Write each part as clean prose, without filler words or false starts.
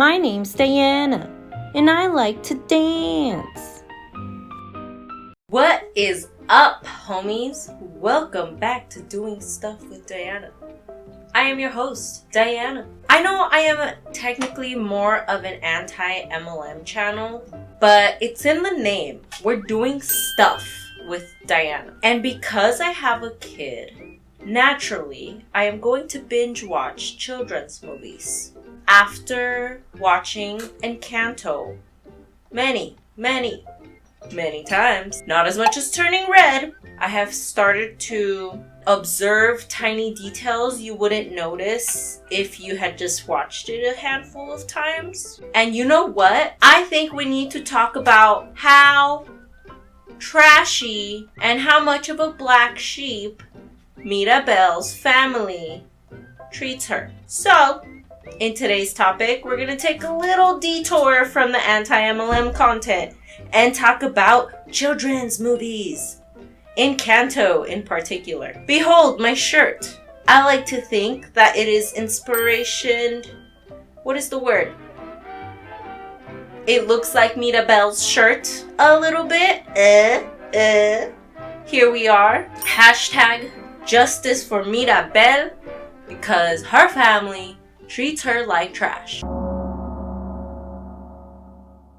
My name's Diana, and I like to dance. What is up, homies? Welcome back to Doing Stuff with Diana. I am your host, Diana. I know I am technically more of an anti-MLM channel, but it's in the name. We're doing stuff with Diana. And because I have a kid, naturally, I am going to binge watch children's movies. After watching Encanto many times, not as much as Turning Red, I have started to observe tiny details you wouldn't notice if you had just watched it a handful of times. And you know what? I think we need to talk about how trashy and how much of a black sheep Mirabel's family treats her. So, in today's topic, we're going to take a little detour from the anti-MLM content and talk about children's movies. Encanto in particular. Behold my shirt. I like to think that it is inspiration. What is the word? It looks like Mirabel's shirt a little bit. Here we are. Hashtag justice for Mirabel because her family treats her like trash.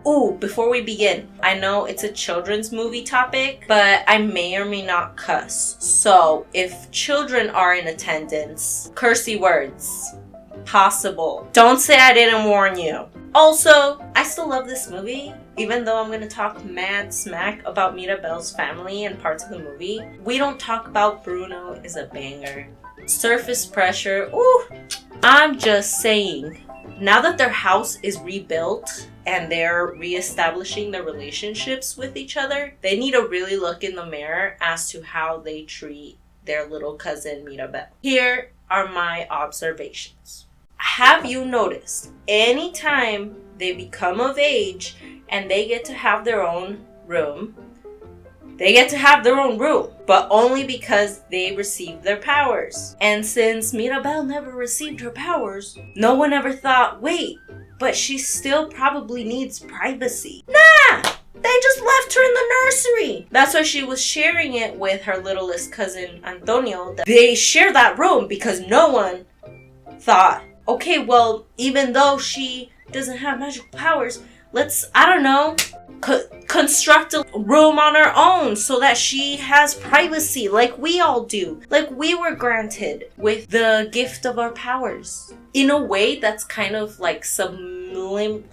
Ooh, before we begin, I know it's a children's movie topic, but I may or may not cuss. So, if children are in attendance, cursey words, possible. Don't say I didn't warn you. Also, I still love this movie, even though I'm gonna talk mad smack about Mirabel's family and parts of the movie. We don't talk about Bruno is a banger. Surface pressure, ooh. I'm just saying, now that their house is rebuilt and they're reestablishing their relationships with each other, they need to really look in the mirror as to how they treat their little cousin Mirabel. Here are my observations. Have you noticed anytime they become of age and they get to have their own room, but only because they received their powers. And since Mirabel never received her powers, no one ever thought, wait, but she still probably needs privacy. Nah! They just left her in the nursery. That's why she was sharing it with her littlest cousin, Antonio. They share that room because no one thought, okay, well, even though she doesn't have magical powers, let's, I don't know, construct a room on her own so that she has privacy like we all do. Like we were granted with the gift of our powers. In a way that's kind of like subliminal.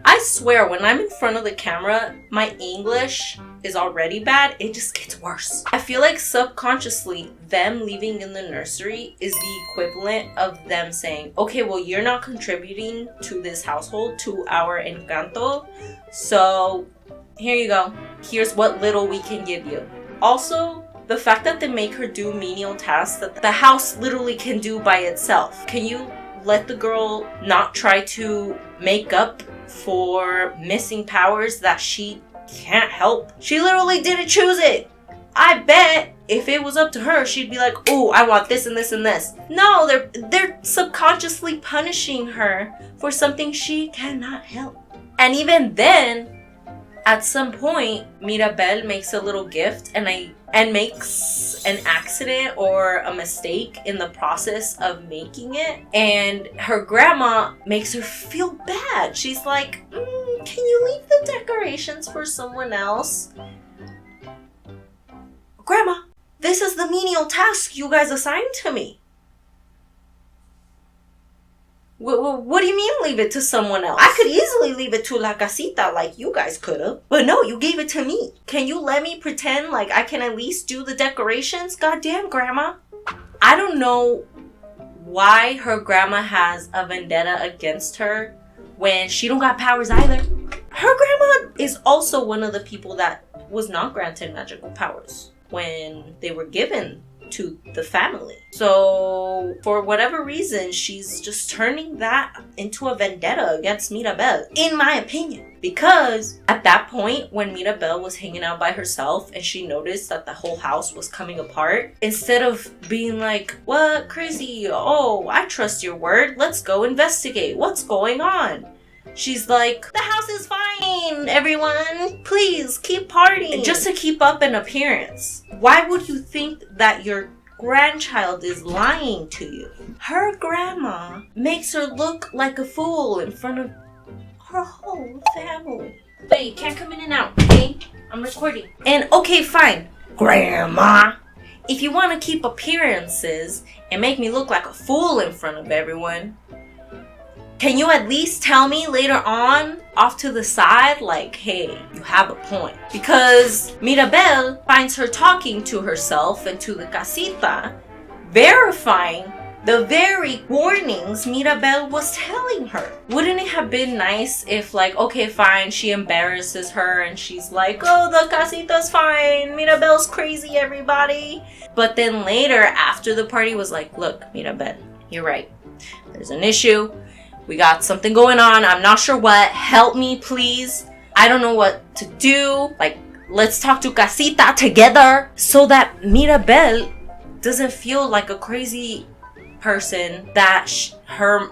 I swear, when I'm in front of the camera, my English is already bad. It just gets worse. I feel like subconsciously, them leaving in the nursery is the equivalent of them saying, okay, well, you're not contributing to this household, to our Encanto, so here you go. Here's what little we can give you. Also, the fact that they make her do menial tasks that the house literally can do by itself. Can you let the girl not try to make up for missing powers that she can't help? She literally didn't choose it. I bet if it was up to her, she'd be like, oh, I want this and this and this. No, they're subconsciously punishing her for something she cannot help. And even then, at some point, Mirabel makes a little gift and makes an accident or a mistake in the process of making it. And her grandma makes her feel bad. She's like, can you leave the decorations for someone else? Grandma, this is the menial task you guys assigned to me. What do you mean leave it to someone else? I could easily leave it to La Casita like you guys could have. But no, you gave it to me. Can you let me pretend like I can at least do the decorations? Goddamn, Grandma. I don't know why her grandma has a vendetta against her when she don't got powers either. Her grandma is also one of the people that was not granted magical powers when they were given to the family. So for whatever reason, she's just turning that into a vendetta against Mirabel, in my opinion. Because at that point, when Mirabel was hanging out by herself and she noticed that the whole house was coming apart, instead of being like, what, crazy? Oh, I trust your word. Let's go investigate. What's going on? She's like, the house is fine, everyone. Please keep partying. Just to keep up an appearance. Why would you think that your grandchild is lying to you? Her grandma makes her look like a fool in front of her whole family. But you can't come in and out, okay? I'm recording. And okay, fine, Grandma. If you want to keep appearances and make me look like a fool in front of everyone, can you at least tell me later on, off to the side, like, hey, you have a point? Because Mirabel finds her talking to herself and to the casita, verifying the very warnings Mirabel was telling her. Wouldn't it have been nice if, like, okay, fine, she embarrasses her and she's like, oh, the casita's fine, Mirabel's crazy, everybody. But then later, after the party, was like, look, Mirabel, you're right. There's an issue. We got something going on. I'm not sure what. Help me, please. I don't know what to do. Like, let's talk to Casita together so that Mirabel doesn't feel like a crazy person that her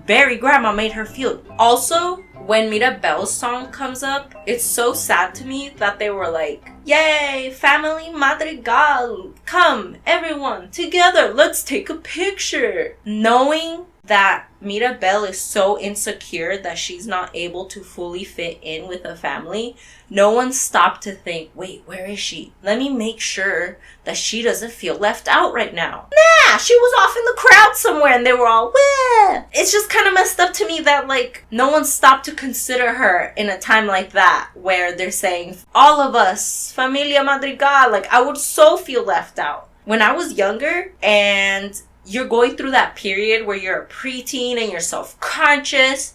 very grandma made her feel. Also, when Mirabel's song comes up, it's so sad to me that they were like, yay, family madrigal. Come, everyone, together. Let's take a picture. Knowing that Mirabel is so insecure that she's not able to fully fit in with the family, no one stopped to think, wait, where is she? Let me make sure that she doesn't feel left out right now. Nah, she was off in the crowd somewhere and they were all, wah. It's just kind of messed up to me that, like, no one stopped to consider her in a time like that where they're saying, all of us, Familia Madrigal. Like, I would so feel left out. When I was younger and you're going through that period where you're a preteen and you're self-conscious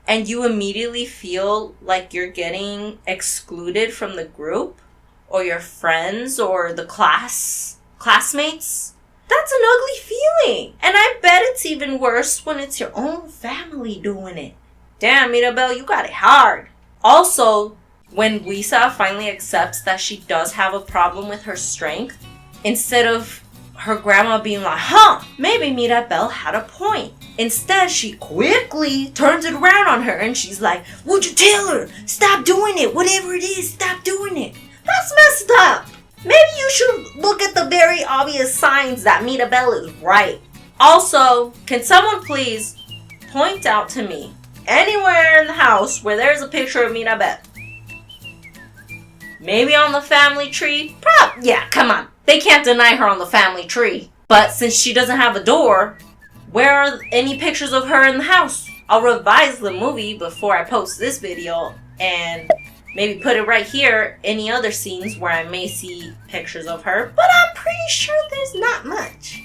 and you immediately feel like you're getting excluded from the group or your friends or the classmates, that's an ugly feeling. And I bet it's even worse when it's your own family doing it. Damn, Mirabel, you got it hard. Also, when Luisa finally accepts that she does have a problem with her strength, instead of her grandma being like, maybe Mirabel had a point. Instead, she quickly turns it around on her and she's like, would you tell her? Stop doing it. Whatever it is, stop doing it. That's messed up. Maybe you should look at the very obvious signs that Mirabel is right. Also, can someone please point out to me anywhere in the house where there's a picture of Mirabel? Maybe on the family tree? Yeah, come on. They can't deny her on the family tree. But since she doesn't have a door, where are any pictures of her in the house? I'll revise the movie before I post this video and maybe put it right here. Any other scenes where I may see pictures of her. But I'm pretty sure there's not much.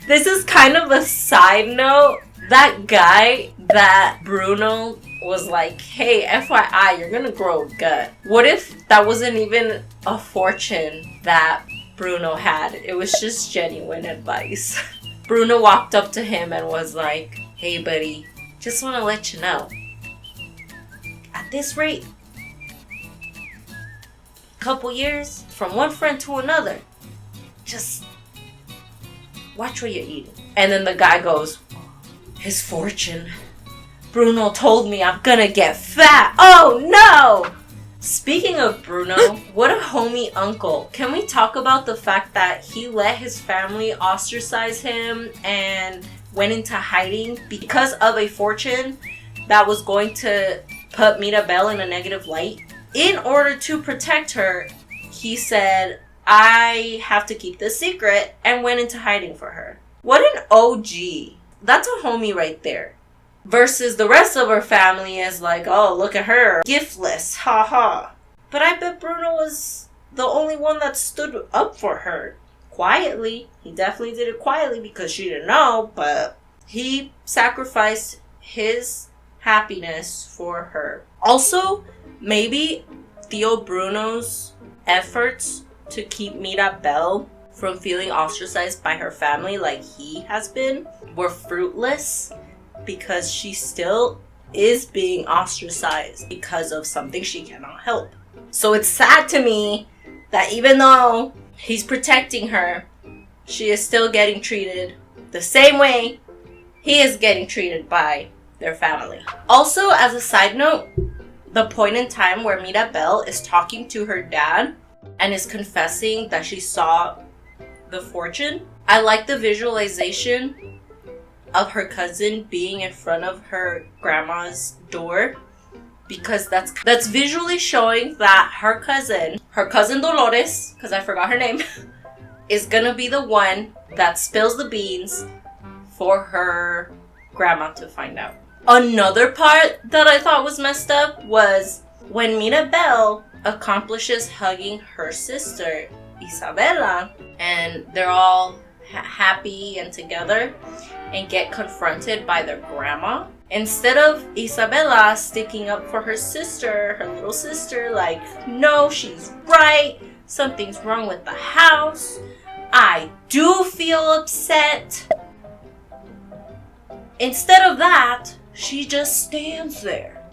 This is kind of a side note. That guy that Bruno was like, hey, FYI, you're gonna grow a gut. What if that wasn't even a fortune that Bruno had? It was just genuine advice. Bruno walked up to him and was like, hey, buddy, just want to let you know, at this rate, couple years from one friend to another, just watch what you're eating. And then the guy goes, his fortune. Bruno told me I'm gonna get fat. Oh no! Speaking of Bruno, what a homie uncle. Can we talk about the fact that he let his family ostracize him and went into hiding because of a fortune that was going to put Mirabel in a negative light? In order to protect her, he said, I have to keep this secret, and went into hiding for her. What an OG. That's a homie right there. Versus the rest of her family is like, oh, look at her, giftless, haha. But I bet Bruno was the only one that stood up for her. Quietly. He definitely did it quietly because she didn't know, but he sacrificed his happiness for her. Also, maybe Theo Bruno's efforts to keep Mirabel from feeling ostracized by her family like he has been were fruitless, because she still is being ostracized because of something she cannot help. So it's sad to me that even though he's protecting her, she is still getting treated the same way he is getting treated by their family. Also, as a side note, the point in time where Mirabel is talking to her dad and is confessing that she saw the fortune, I like the visualization of her cousin being in front of her grandma's door, because that's visually showing that her cousin Dolores, because I forgot her name, is gonna be the one that spills the beans for her grandma to find out. Another part that I thought was messed up was when Mirabel accomplishes hugging her sister Isabela, and they're all happy and together, and get confronted by their grandma. Instead of Isabela sticking up for her sister, her little sister, like, no, she's right, something's wrong with the house, I do feel upset. Instead of that, she just stands there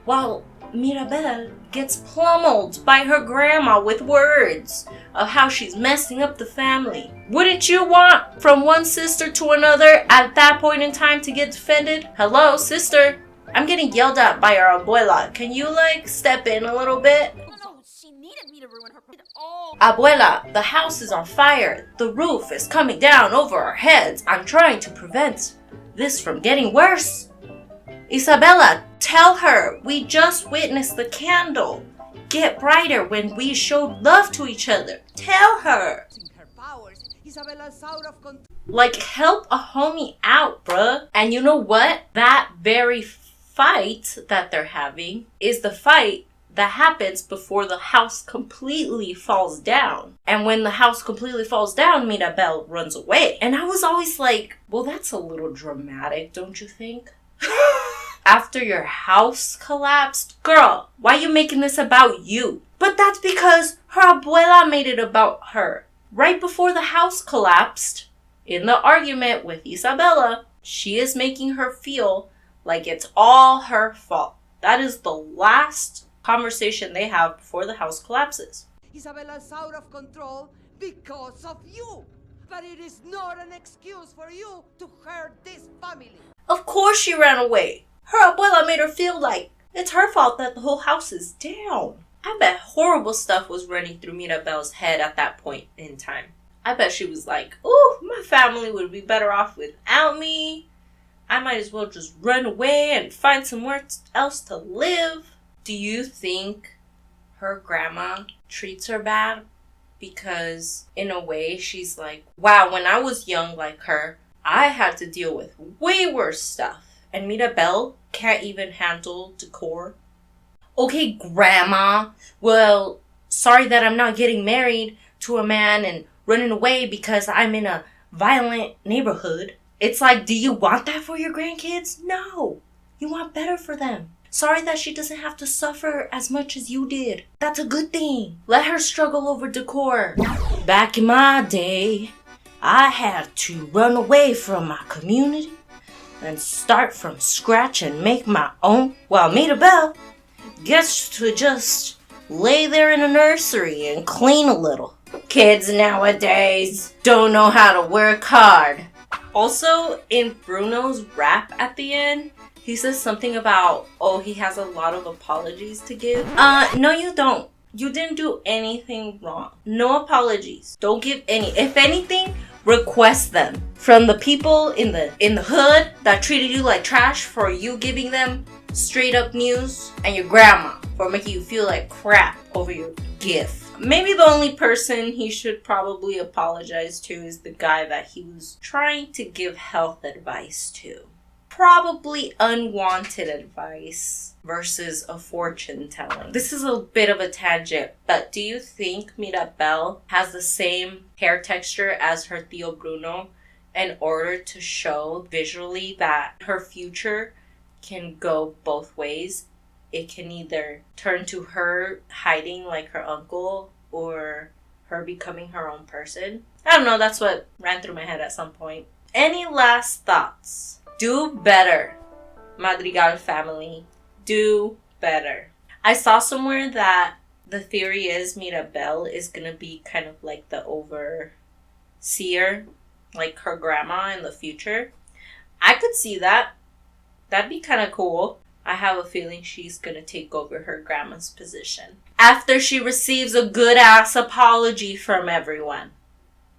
while Mirabel gets pummeled by her grandma with words of how she's messing up the family. Wouldn't you want from one sister to another at that point in time to get defended? Hello, sister. I'm getting yelled at by our abuela. Can you, step in a little bit? She needed me to ruin her. Oh. Abuela, the house is on fire. The roof is coming down over our heads. I'm trying to prevent this from getting worse. Isabela, tell her we just witnessed the candle get brighter when we showed love to each other. Tell her. Help a homie out, bruh. And you know what? That very fight that they're having is the fight that happens before the house completely falls down. And when the house completely falls down, Mirabel runs away. And I was always like, well, that's a little dramatic, don't you think? After your house collapsed? Girl, why are you making this about you? But that's because her abuela made it about her. Right before the house collapsed, in the argument with Isabela, she is making her feel like it's all her fault. That is the last conversation they have before the house collapses. Isabela's out of control because of you. But it is not an excuse for you to hurt this family. Of course she ran away. Her abuela made her feel like it's her fault that the whole house is down. I bet horrible stuff was running through Mirabel's head at that point in time. I bet she was like, ooh, my family would be better off without me. I might as well just run away and find somewhere else to live. Do you think her grandma treats her bad? Because in a way she's like, wow, when I was young like her, I had to deal with way worse stuff. And Mirabel can't even handle decor. Okay, Grandma. Well, sorry that I'm not getting married to a man and running away because I'm in a violent neighborhood. It's like, do you want that for your grandkids? No. You want better for them. Sorry that she doesn't have to suffer as much as you did. That's a good thing. Let her struggle over decor. Back in my day, I had to run away from my community and start from scratch and make my own, while Mirabel gets to just lay there in a nursery and clean a little. Kids nowadays don't know how to work hard. Also, in Bruno's rap at the end, he says something about, oh, he has a lot of apologies to give. No, you don't. You didn't do anything wrong. No apologies. Don't give any. If anything, request them from the people in the hood that treated you like trash for you giving them straight up news, and your grandma for making you feel like crap over your gift. Maybe the only person he should probably apologize to is the guy that he was trying to give health advice to. Probably unwanted advice versus a fortune telling. This is a bit of a tangent, but do you think Mirabel has the same hair texture as her Tío Bruno in order to show visually that her future can go both ways? It can either turn to her hiding like her uncle or her becoming her own person. I don't know, that's what ran through my head at some point. Any last thoughts? Do better, Madrigal family. Do better. I saw somewhere that the theory is Mirabel is gonna be kind of like the overseer, like her grandma in the future. I could see that. That'd be kind of cool. I have a feeling she's gonna take over her grandma's position after she receives a good ass apology from everyone.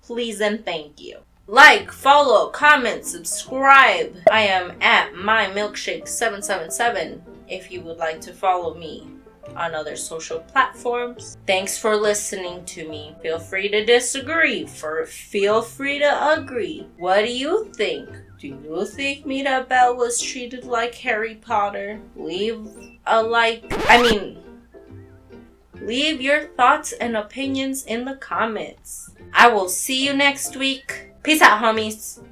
Please and thank you. Like, follow, comment, subscribe. I am at MyMilkshake777 if you would like to follow me on other social platforms. Thanks for listening to me. Feel free to disagree. Feel free to agree. What do you think? Do you think Mirabel was treated like Harry Potter? Leave your thoughts and opinions in the comments. I will see you next week. Peace out, homies.